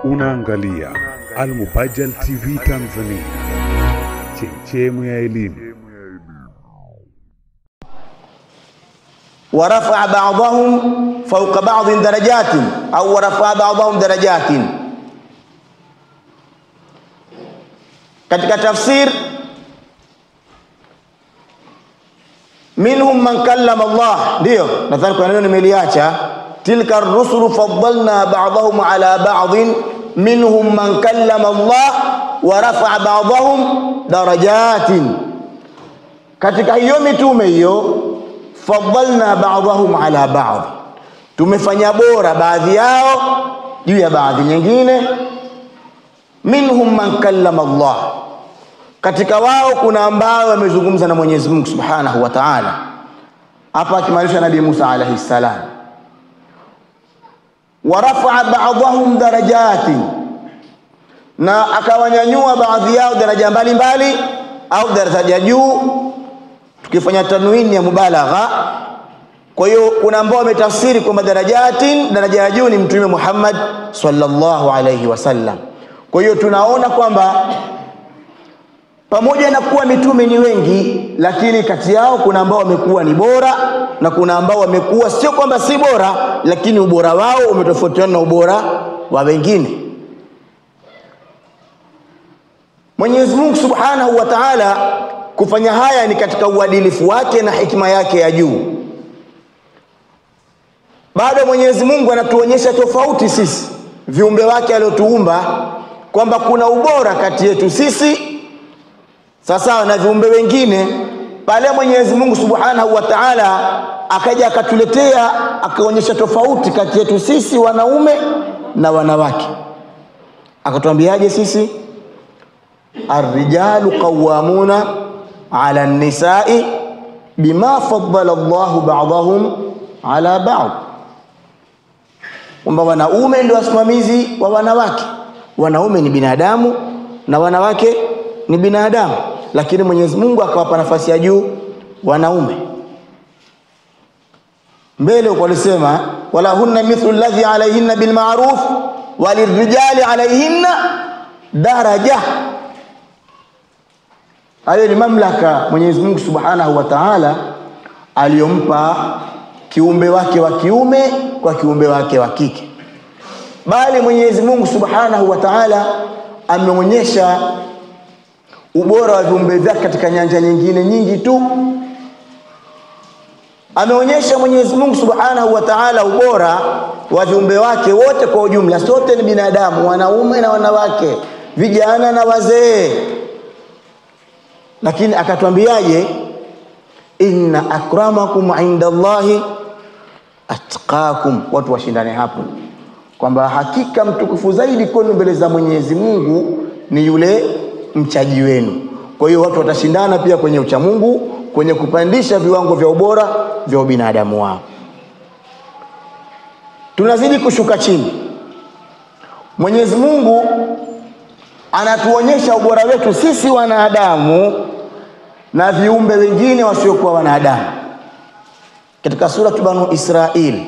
Unaangalia Al-Mubajjal TV Tanzania, chemchemu ya elimu. ورفع بعضهم فوق بعض درجات أو ورفع بعضهم درجات. Katika tafsir, minhum man kallama Allah, ndio nadhani kwa neno nimeliacha, tilka ar-rusulu faddalna ba'dahum ala ba'd minhum man kallama Allah wa rafa'a ba'dahum darajatin. Katika hiyo mitume hiyo, faddalna ba'dahum ala ba'd, tumefanya bora baadhi yao juu ya baadhi nyingine. Minhum man kallama Allah, katika wao kuna ambao wamezungumza na Mwenyezi Mungu Subhanahu wa Ta'ala. Hapa akimaanisha Nabii Musa alayhi salam. Wa rafa'a ba'dahum darajati, na akawanyanyua baadhi yao daraja mbalimbali au daraja juu, tukifanya tanwini ya mubalagha. Kwa hiyo kuna ambao wametafsiri kwamba darajatin, daraja ya juu ni Mtume Muhammad sallallahu alayhi wasallam. Kwa hiyo tunaona kwamba pamoja na kuwa mitume ni wengi, lakini kati yao kuna ambao wamekuwa ni bora na kuna ambao wamekuwa sio kwamba si bora, lakini ubora wao umetofautiana na ubora wa wengine. Mwenyezi Mungu Subhanahu wa Ta'ala kufanya haya ni katika uadilifu wake na hikima yake ya juu. Bado Mwenyezi Mungu anatuonyesha tofauti sisi viumbe wake aliotuumba, kwamba kuna ubora kati yetu sisi sasa na viumbe wengine. Pale Mwenyezi Mungu Subhanahu wa Ta'ala akaja akatuletea, akaonyesha tofauti kati yetu sisi wanaume na wanawake. Akatuambiaje sisi? Ar-rijalu qawwamuna 'ala an-nisa'i bima faddala Allahu ba'dahum 'ala ba'd. Kwamba wanaume ndio wasimamizi wa wanawake. Wanaume ni binadamu na wanawake ni binadamu, lakini Mwenyezi Mungu akawapa nafasi ya juu wanaume. Mbele walisema wala hunna mithlu alladhi alayhinna bil ma'ruf walirrijali alayhinna daraja. Hayo ni mamlaka Mwenyezi Mungu Subhanahu wa Ta'ala aliyompa kiumbe wake wa kiume kwa kiumbe wake wa kike. Bali Mwenyezi Mungu Subhanahu wa Ta'ala ameonyesha ubora wa viumbe vyake katika nyanja nyingine nyingi tu. Ameonyesha Mwenyezi Mungu Subhanahu wa Ta'ala ubora wa viumbe wake wote kwa ujumla. Sote ni binadamu, wanaume na wanawake, vijana na wazee. Lakini akatuambiaje? Inna akramakum indallahi atqakum. Watu washindane hapo, kwamba hakika mtukufu zaidi kwenu mbele za Mwenyezi Mungu ni yule mchaji wenu. Kwa hiyo watu watashindana pia kwenye ucha Mungu, kwenye kupandisha viwango vya ubora vya binadamu wao. Tunazidi kushuka chini. Mwenyezi Mungu anatuonyesha ubora wetu sisi wanadamu na viumbe wengine wasiokuwa wanadamu. Katika sura Banu Israil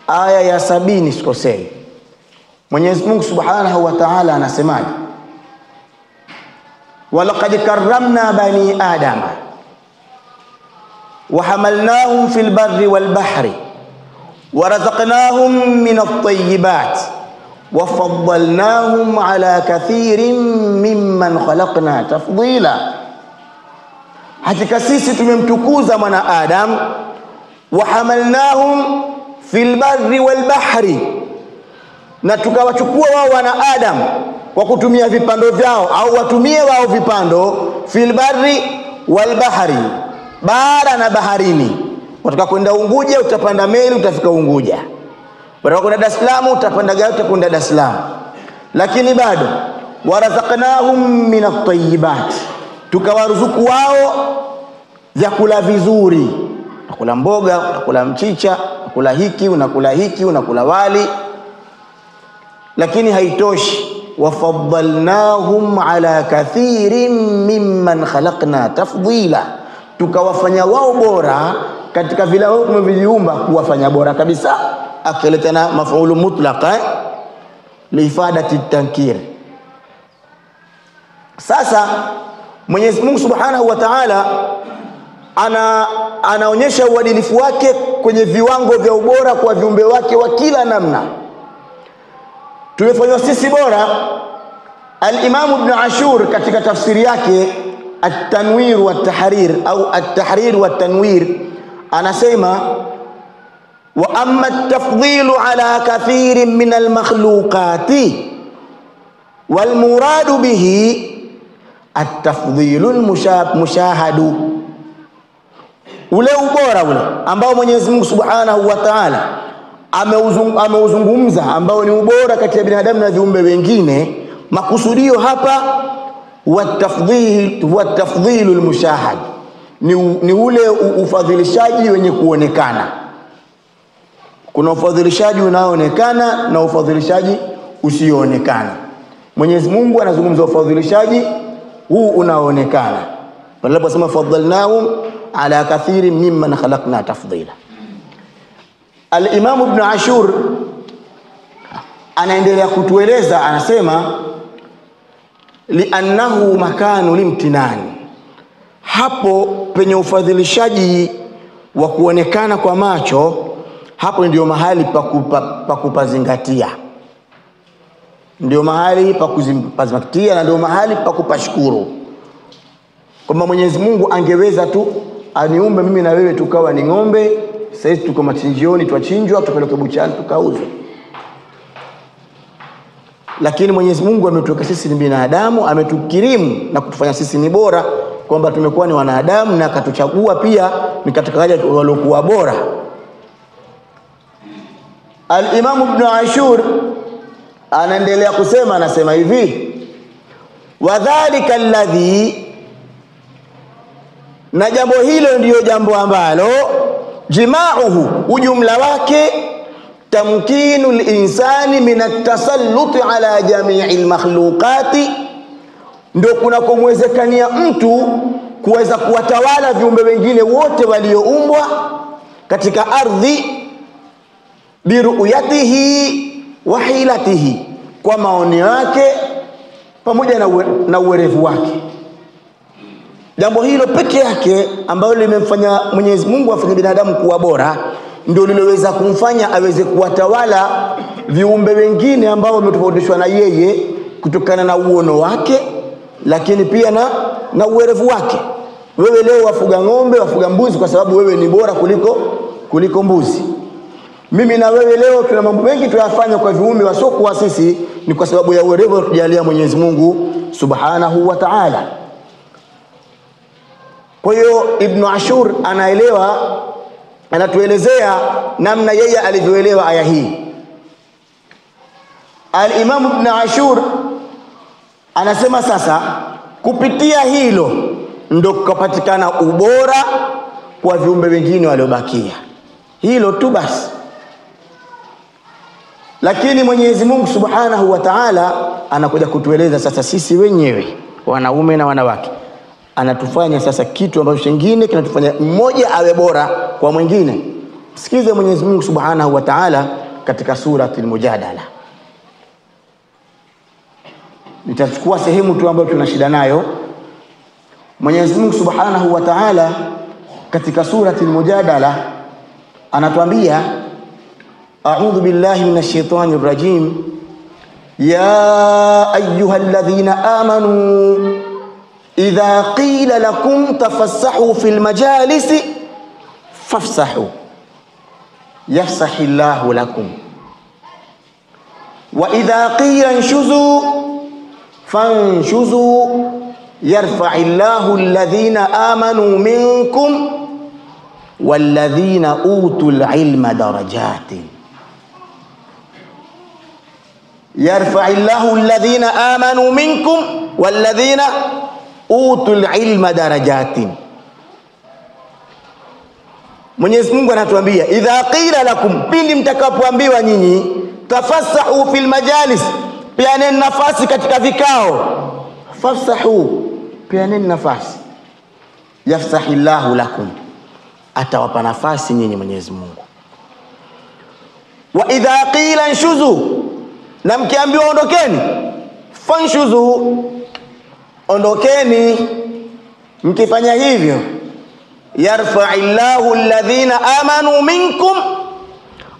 aya ya 70 sikosei, Mwenyezi Mungu Subhanahu wa Ta'ala anasemaje? walaqad karramna bani adama wa hamalnahum fil barri wal bahri wa razaqnahum min at-tayyibat wa faddalnahum ala kathirin mimman khalaqna tafdila. Hakika sisi tumemtukuza mwana Adam, wa hamalnahum fil barri wal bahri, na tukawachukua wao wana Adam kwa kutumia vipando vyao, au watumie wao vipando, fil barri wal bahri, bara na baharini. Wataka kwenda Unguja utapanda meli utafika Unguja, wataka kwenda Dar es Salaam utapanda gari utakwenda Dar es Salaam. Lakini bado warazaqnahum min at-tayyibat, tukawaruzuku wao vyakula vizuri. Unakula mboga, unakula mchicha, unakula hiki, unakula hiki, unakula wali. Lakini haitoshi, wafaddalnahum ala kathirin mimman khalaqna tafdila, tukawafanya wao bora katika vile wao tumeviumba, kuwafanya bora kabisa. Akileta na mafaulu mutlaqa liifadati tankir. Sasa Mwenyezi Mungu Subhanahu wa Ta'ala anaonyesha uadilifu wake kwenye viwango vya ubora kwa viumbe wake wa kila namna. Tumefanywa sisi bora. Al-Imam Ibn Ashur katika tafsiri yake At-Tanwir wa At-Tahrir au At-Tahrir wa At-Tanwir anasema wa amma at-tafdhilu ala kathirin min al-makhluqati wal muradu bihi at-tafdhilu al-mushahadu, ule ubora ule ambao Mwenyezi Mungu Subhanahu wa Ta'ala ameuzungumza, ambao ni ubora kati ya binadamu na viumbe wengine. Makusudio hapa wa tafdhilu al-mushahad ni ule ufadhilishaji wenye kuonekana. Kuna ufadhilishaji unaoonekana na ufadhilishaji usioonekana. Mwenyezi Mungu anazungumza ufadhilishaji huu unaoonekana. Waliposema faddalnahum ala kathirin mimman khalaqna tafdila. Al-Imam Ibn Ashur anaendelea kutueleza, anasema li'annahu makanu limtinan, hapo penye ufadhilishaji wa kuonekana kwa macho, hapo ndio mahali pa kupazingatia, ndio mahali pa kuzingatia na ndio mahali pa kupashukuru. Kama Mwenyezi Mungu angeweza tu aniumbe mimi na wewe tukawa ni ng'ombe, sasa tuko machinjioni twachinjwa tupeleke buchani tukauzwe. Lakini Mwenyezi Mungu ametuweka sisi ni binadamu, ametukirimu na kutufanya sisi ni bora, kwamba tumekuwa ni wanadamu na akatuchagua pia ni katika wale waliokuwa bora. Al-Imam Ibn Ashur anaendelea kusema, anasema hivi wadhālika alladhi, na jambo hilo ndiyo jambo ambalo jima'uhu, ujumla wake, tamkinu al-insani min at-tasalluti ala jami'il makhluqati, ndio kuna kumwezekania mtu kuweza kuwatawala viumbe wengine wote walioumbwa katika ardhi, biruyatihi wa hilatihi, kwa maoni yake pamoja na uwerevu wake. Jambo hilo peke yake ambalo limemfanya Mwenyezi Mungu afanye binadamu kuwa bora, ndio liloweza kumfanya aweze kuwatawala viumbe wengine ambao wametofautishwa na yeye kutokana na uono wake, lakini pia na uwerevu wake. Wewe leo wafuga ng'ombe, wafuga mbuzi kwa sababu wewe ni bora kuliko mbuzi. Mimi na wewe leo tuna mambo mengi tuyafanya kwa viumbe wasiokuwa sisi, ni kwa sababu ya uwerevu tujalia Mwenyezi Mungu Subhanahu wa Ta'ala. Kwa hiyo Ibn Ashur anaelewa, anatuelezea namna yeye alivyoelewa aya hii. Al-Imam Ibn Ashur anasema sasa kupitia hilo ndo kupatikana ubora kwa viumbe wengine waliobakia. Hilo tu basi. Lakini Mwenyezi Mungu Subhanahu wa Ta'ala anakuja kutueleza sasa sisi wenyewe wanaume na wanawake, anatufanya sasa kitu ambacho kingine kinatufanya mmoja awe bora kwa mwingine. Sikize Mwenyezi Mungu Subhanahu wa Ta'ala katika surati al-Mujadala. Nitachukua sehemu tu ambayo tuna shida nayo. Mwenyezi Mungu Subhanahu wa Ta'ala katika surati al-Mujadala anatuambia, a'udhu billahi minash shaitani rrajim, ya ayyuhalladhina amanu idha qila lakum tafassahu fil majalisi fafsahu yafsahillahu lakum wa idha qila inshuzu fanshuzu yarfa'illahu alladhina amanu minkum walladhina utul ilma darajatin. Yarfa'illahu alladhina amanu minkum walladhina utul ilma darajatin. Mwenyezi Mungu anatuambia idha qila lakum, pindi mtakapoambiwa nyinyi, tafassahu fil majalis, pianeni nafasi katika vikao, fafsahu, pianeni nafasi, yafsahillahu lakum, atawapa nafasi nyinyi Mwenyezi Mungu. Wa idha qila inshuzu, Na mkiambiwa ondokeni, fanshuzu, ondokeni. Mkifanya hivyo, yarfa'illahu alladhina amanu minkum,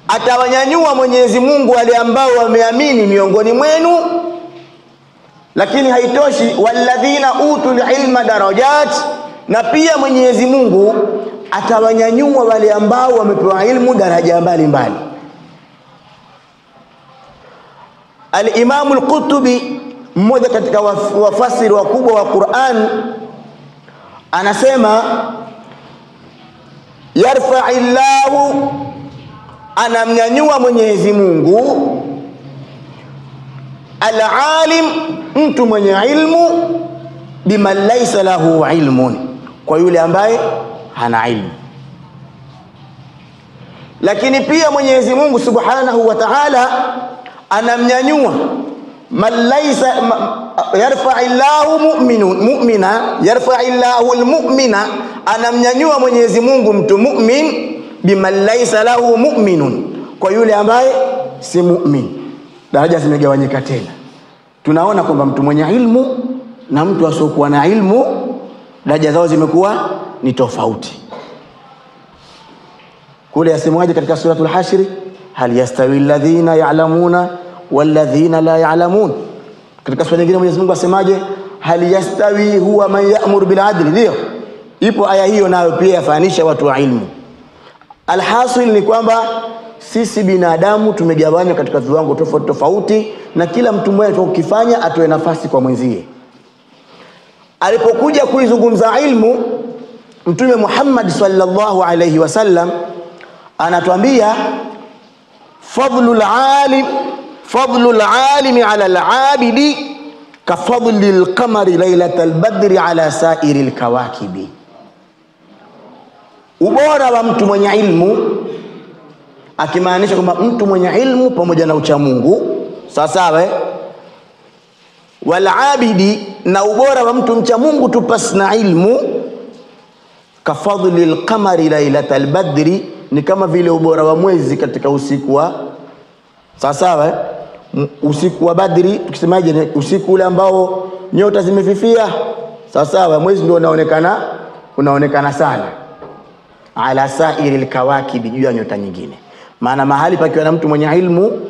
atawanyanyua Mwenyezi Mungu wale ambao wameamini miongoni mwenu. Lakini haitoshi, walladhina utul ilma darajat, na pia Mwenyezi Mungu atawanyanyua wale ambao wamepewa ilmu daraja mbalimbali. Al-Imam al-Qurtubi, mmoja katika wafasiri wakubwa wa Qur'an, anasema yarfa'illahu, anamnyanyua Mwenyezi Mungu al-alim, mtu mwenye ilmu, biman laysa lahu ilmun, kwa yule ambaye hana ilmu. Lakini pia Mwenyezi Mungu Subhanahu wa Ta'ala anamnyanyua man laysa, yarfa'illahu mu'mina, yarfa'illahu al-mu'mina, anamnyanyua Mwenyezi Mungu mtu mu'min, biman laysa lahu mu'minun, kwa yule ambaye si mu'min. Daraja zimegawanyika tena. Tunaona kwamba mtu mwenye ilmu na mtu asiokuwa na ilmu daraja zao zimekuwa ni tofauti. Kule yasemaje katika suratul Hashr, hal yastawi alladhina ya'lamuna walladhina la ya'lamun. Katika sura nyingine Mwenyezi Mungu asemaje, hal yastawi huwa man ya'muru bil adli. Ndio ipo aya hiyo, nayo pia yafanisha watu wa ilmu. Alhasil ni kwamba sisi binadamu tumegawanywa katika viwango tofauti tofauti, na kila mtu mmoja tukifanya atoe nafasi kwa mwenzie. Alipokuja kuizungumza ilmu, Mtume Muhammad sallallahu alayhi wasallam anatuambia fadlul alimi ala al-abidi ka fadlil qamari lailatal badri ala sa'iril kawakibi. Ubora wa mtu mwenye ilmu, akimaanisha kwamba mtu mwenye ilmu pamoja na ucha Mungu, sawa. Wal abidi, na ubora wa mtu mcha Mungu tupas na ilmu, ka fadlil qamari lailatal badri, ni kama vile ubora wa mwezi katika usiku wa sawa, usiku wa Badri. Tukisemaje, usiku ule ambao nyota zimefifia, sawa, mwezi ndio unaonekana sana, ala sa'iril kawakibi, juu ya nyota nyingine. Maana mahali pakiwa na mtu mwenye ilmu,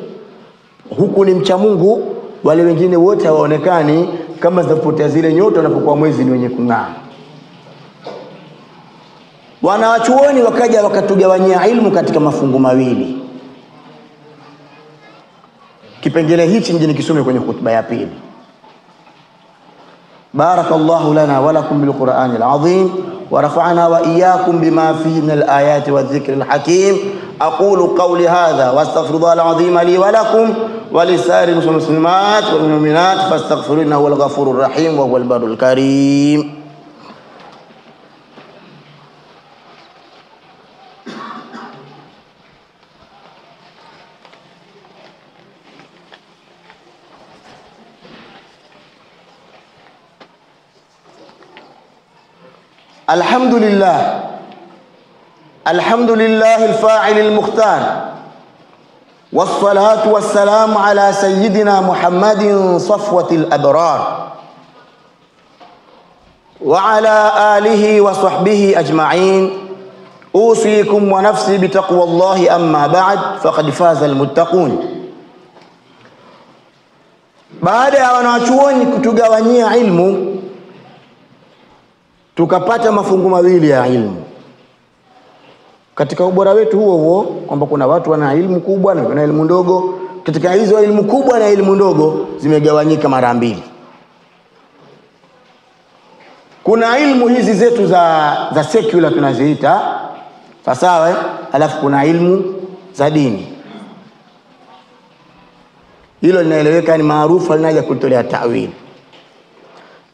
huku ni mcha Mungu, wale wengine wote hawaonekani, kama zinapotea zile nyota wanapokuwa mwezi ni wenye kung'aa. Wanawachuoni wakaja wakatugawanyia ilmu katika mafungu mawili. Kipengele hichi nje nikisome kwenye khutba ya pili. Barakallahu lana wa lakum bil Qur'anil azim wa rafa'ana wa iyyakum bima fihi min al ayati wadh dhikril hakim. Aqulu qawli hadha wa astaghfirullahal azim li wa lakum wa lisa'iril muslimat wal mu'minat fastaghfiruhu innahu huwal ghafurur rahim wa huwal barrul karim. الحمد لله الفاعل المختار، والصلاة والسلام على سيدنا محمد صفوة الأبرار وعلى آله وصحبه أجمعين. أوصيكم ونفسي بتقوى الله، أما بعد فقد فاز المتقون. Baada ya wanachuoni kutugawanyia ilmu, tukapata mafungu mawili ya ilmu. Katika ubora wetu huo kwamba kuna watu wana ilmu kubwa na kuna ilmu ndogo, katika hizo ilmu kubwa na ilmu ndogo zimegawanyika mara mbili. Kuna ilmu hizi zetu za secular tunaziita, sawa, alafu kuna ilmu za dini. Hilo linaeleweka, ni maarufu, halinaja kutolea ta'wil.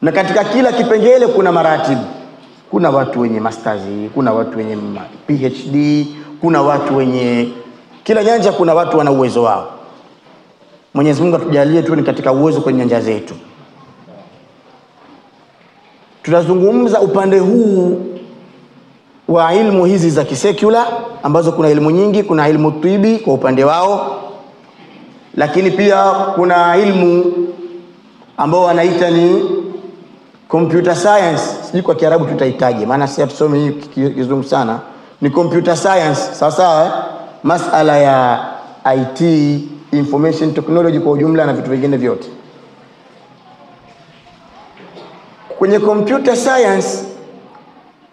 Na katika kila kipengele kuna maratibu. Kuna watu wenye masters, kuna watu wenye PhD, kuna watu wenye kila nyanja, kuna watu wana uwezo wao. Mwenyezi Mungu atujalie tu ni katika uwezo kwenye nyanja zetu. Tutazungumza upande huu wa ilmu hizi za kisekula, ambazo kuna ilmu nyingi. Kuna ilmu tibi kwa upande wao, lakini pia kuna ilmu ambao wanaita ni computer science. Sijui kwa Kiarabu tutahitaji, maana si tusome kizungu sana. Ni computer science, sawa sawa, masala ya IT, information technology kwa ujumla na vitu vingine vyote. Kwenye computer science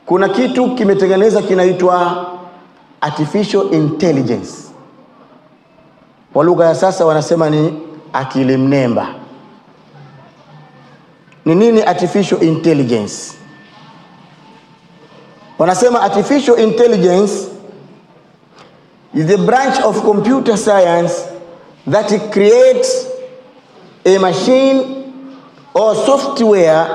kuna kitu kimetengeneza kinaitwa artificial intelligence. Kwa lugha ya sasa wanasema ni akili mnemba. Ni nini artificial intelligence? Wanasema artificial intelligence is the branch of computer science that creates a machine or software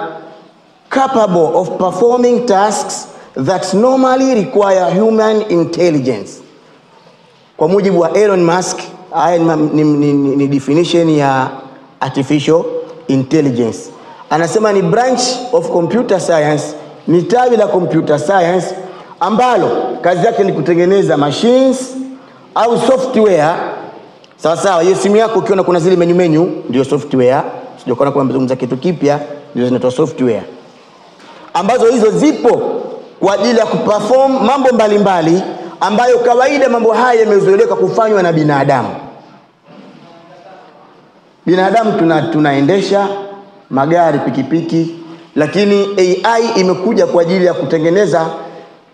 capable of performing tasks that normally require human intelligence. Kwa mujibu wa Elon Musk, haya ni definition ya artificial intelligence. Anasema ni branch of computer science, ni tawi la computer science ambalo kazi yake ni kutengeneza machines au software. Sawa sawa, hiyo simu yako ukiona kuna zile menu ndio software. Sio kana kwa mzungumza kitu kipya, ndio zinaitwa software. Ambazo hizo zipo kwa ajili ya kuperform mambo mbalimbali ambayo kawaida mambo haya yamezoeleka kufanywa na binadamu. Binadamu tunaendesha magari, pikipiki, lakini AI imekuja kwa ajili ya kutengeneza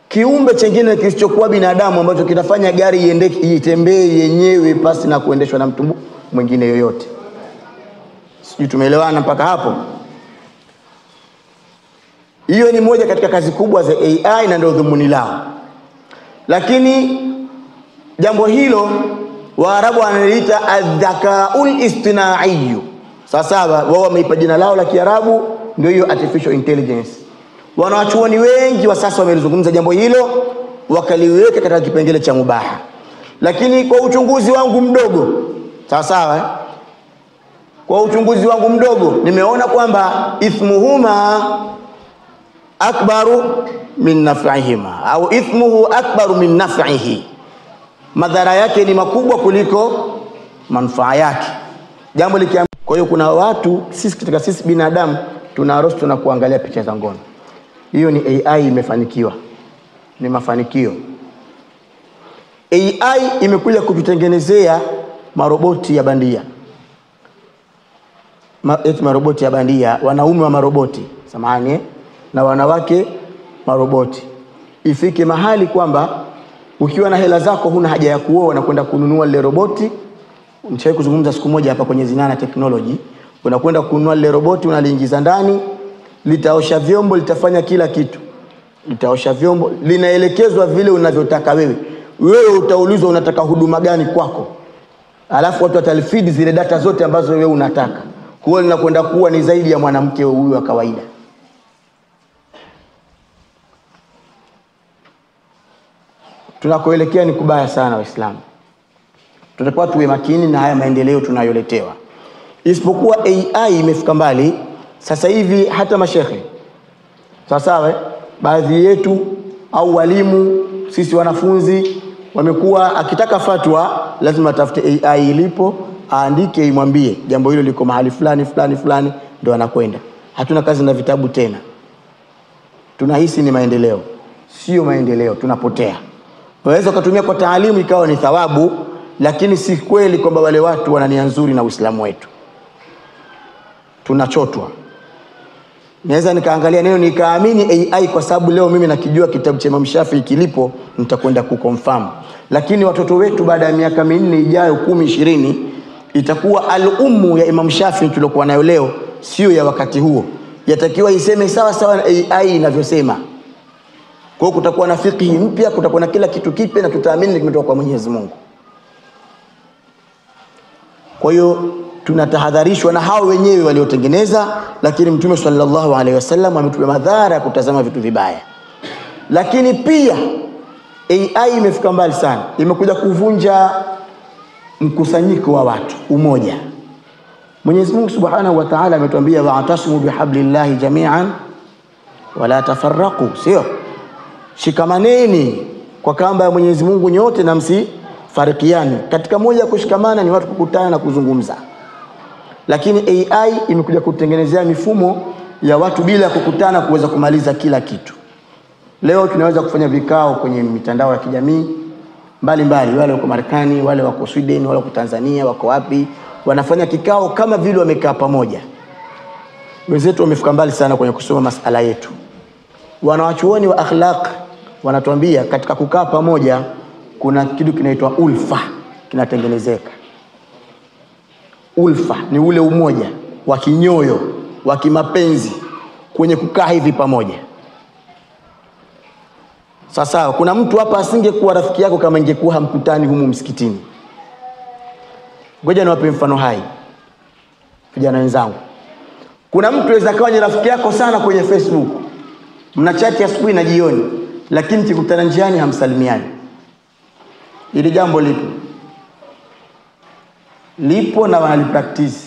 kiumbe chengine kisichokuwa binadamu ambacho kinafanya gari itembee yenyewe pasi na kuendeshwa na mtu mwingine yoyote. Sijui tumeelewana mpaka hapo? Hiyo ni moja katika kazi kubwa za AI na ndio dhumuni lao. Lakini jambo hilo Waarabu wanaliita adhakaul istinai. Sasa wao wameipa jina lao la Kiarabu, ndio hiyo artificial intelligence. Wanawachuoni wengi wa sasa wamelizungumza jambo hilo, wakaliweka katika kipengele cha mubaha. Lakini kwa uchunguzi wangu mdogo, sawa, kwa uchunguzi wangu mdogo nimeona kwamba ithmuhuma akbaru min naf'ihima, au ithmuhu akbaru min naf'ihi, madhara yake ni makubwa kuliko manufaa yake. Jambo likiam. Kwa hiyo kuna watu sisi binadamu tunarosto na kuangalia picha za ngono. Hiyo ni AI imefanikiwa. Ni mafanikio. AI imekuja kututengenezea maroboti ya bandia. Maroboti ya bandia, wanaume wa maroboti, samahani, na wanawake maroboti. Ifike mahali kwamba ukiwa na hela zako huna haja ya kuoa na kwenda kununua ile roboti. Nishawahi kuzungumza siku moja hapa kwenye Zinana Technology. Unakwenda kununua ile roboti, unaliingiza ndani, litaosha vyombo, litafanya kila kitu. Litaosha vyombo, linaelekezwa vile unavyotaka wewe. Wewe utaulizwa unataka huduma gani kwako. Alafu watu watalifeed zile data zote ambazo wewe unataka. Kwa hiyo linakwenda kuwa ni zaidi ya mwanamke huyu wa kawaida. Tunakoelekea ni kubaya sana Waislamu. Tutakuwa tuwe makini na haya maendeleo tunayoletewa. Isipokuwa AI imefika mbali, sasa hivi hata mashehe, sawa, baadhi yetu au walimu, sisi wanafunzi, wamekuwa akitaka fatwa lazima atafute AI ilipo, aandike, imwambie jambo hilo liko mahali fulani ndio anakwenda. Hatuna kazi na vitabu tena. Tunahisi ni maendeleo. Sio maendeleo, tunapotea. Waweza kutumia kwa taalimu ikawa ni thawabu, lakini si kweli kwamba wale watu wana nia nzuri na Uislamu wetu. Tunachotwa. Naweza nikaangalia neno nikaamini AI kwa sababu leo mimi nakijua kitabu cha Imam Shafi'i kilipo, nitakwenda kuconfirm. Lakini watoto wetu baada ya miaka 4 ijayo, 10, 20, itakuwa al-ummu ya Imam Shafi'i tuliokuwa nayo leo sio ya wakati huo. Yatakiwa iseme sawa sawa na AI inavyosema. Kwa hiyo kutakuwa na fiqh mpya, kutakuwa na kila kitu kipya, na tutaamini kimetoka kwa Mwenyezi Mungu. Kwa hiyo tunatahadharishwa na hao wenyewe waliotengeneza, lakini Mtume sallallahu alaihi wasallam ametupa madhara ya kutazama vitu vibaya. Lakini pia AI imefika mbali sana, imekuja kuvunja mkusanyiko wa watu, umoja. Mwenyezi Mungu Subhanahu wa Ta'ala ametuambia wa'tasimu bihablillahi jami'an wala tafarraqu, sio? Shikamaneni kwa kamba ya Mwenyezi Mungu nyote na msifariki. hawafarikiani. Katika moja kushikamana ni watu kukutana na kuzungumza. Lakini AI imekuja kutengenezea mifumo ya watu bila kukutana kuweza kumaliza kila kitu. Leo tunaweza kufanya vikao kwenye mitandao ya kijamii mbalimbali, wale wako Marekani, wale wako Sweden, wale wako Tanzania, wako wapi, wanafanya kikao kama vile wamekaa pamoja. Wenzetu wamefika mbali sana kwenye kusoma masala yetu. Wanawachuoni wa akhlaq wanatuambia katika kukaa pamoja kuna kitu kinaitwa ulfa kinatengenezeka. Ulfa ni ule umoja wa kinyoyo, wa kimapenzi kwenye kukaa hivi pamoja. Sasa kuna mtu hapa asingekuwa rafiki yako kama ingekuwa hamkutani humu msikitini. Ngoja niwape mfano hai. Vijana wenzangu. Kuna mtu anaweza kuwa ni rafiki yako sana kwenye Facebook. Mnachati asubuhi na jioni, lakini mkikutana njiani hamsalimiani. Ili jambo lipo na wanalipractice.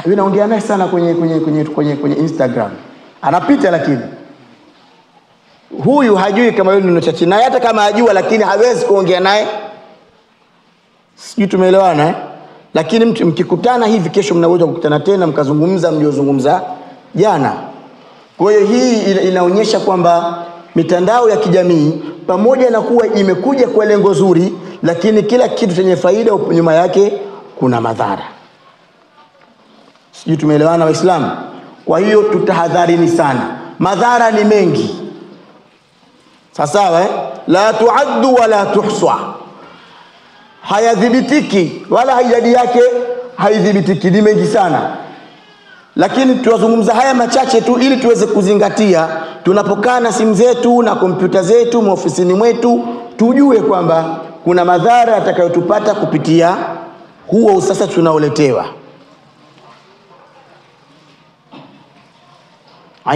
Mimi naongea naye sana kwenye Instagram. Anapita lakini huyu hajui kama yule ninachati naye, hata kama ajua lakini hawezi kuongea naye. Sijui tumeelewana Lakini mkikutana hivi kesho mnaweza kukutana tena mkazungumza mliozungumza jana. Kwa hiyo hii inaonyesha kwamba mitandao ya kijamii pamoja na kuwa imekuja kwa lengo zuri, lakini kila kitu chenye faida nyuma yake kuna madhara. Sijui tumeelewana Waislamu? Kwa hiyo tutahadharini sana. Madhara ni mengi. Sawa La tuaddu wala tuhswa. Hayadhibitiki wala idadi yake haidhibitiki, ni mengi sana. Lakini tuwazungumza haya machache tu ili tuweze kuzingatia tunapokaa na simu zetu na kompyuta zetu maofisini mwetu, tujue kwamba kuna madhara yatakayotupata kupitia huo usasa tunaoletewa.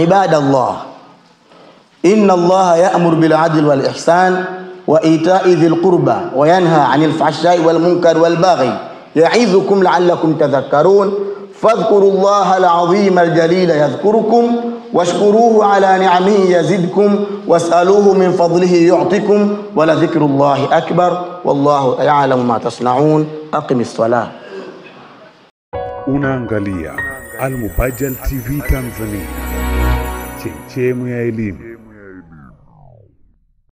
Ibadallah, inna Allah ya'muru bil 'adli wal ihsan wa ita'i dhil qurba wa yanha 'anil fahsha'i wal munkari wal baghi ya'idhukum la'allakum tadhakkarun. fadhkurullaha al-'azima al-jalila yadhkurukum washkuruhu 'ala ni'amihi yazidkum was'aluhu min fadlihi yu'tikum wa la dhikrullahi akbar wallahu ya'lamu ma tasna'un. Aqimis salah. Unaangalia Al Mubajjal TV Tanzania, chemchemu ya elimu.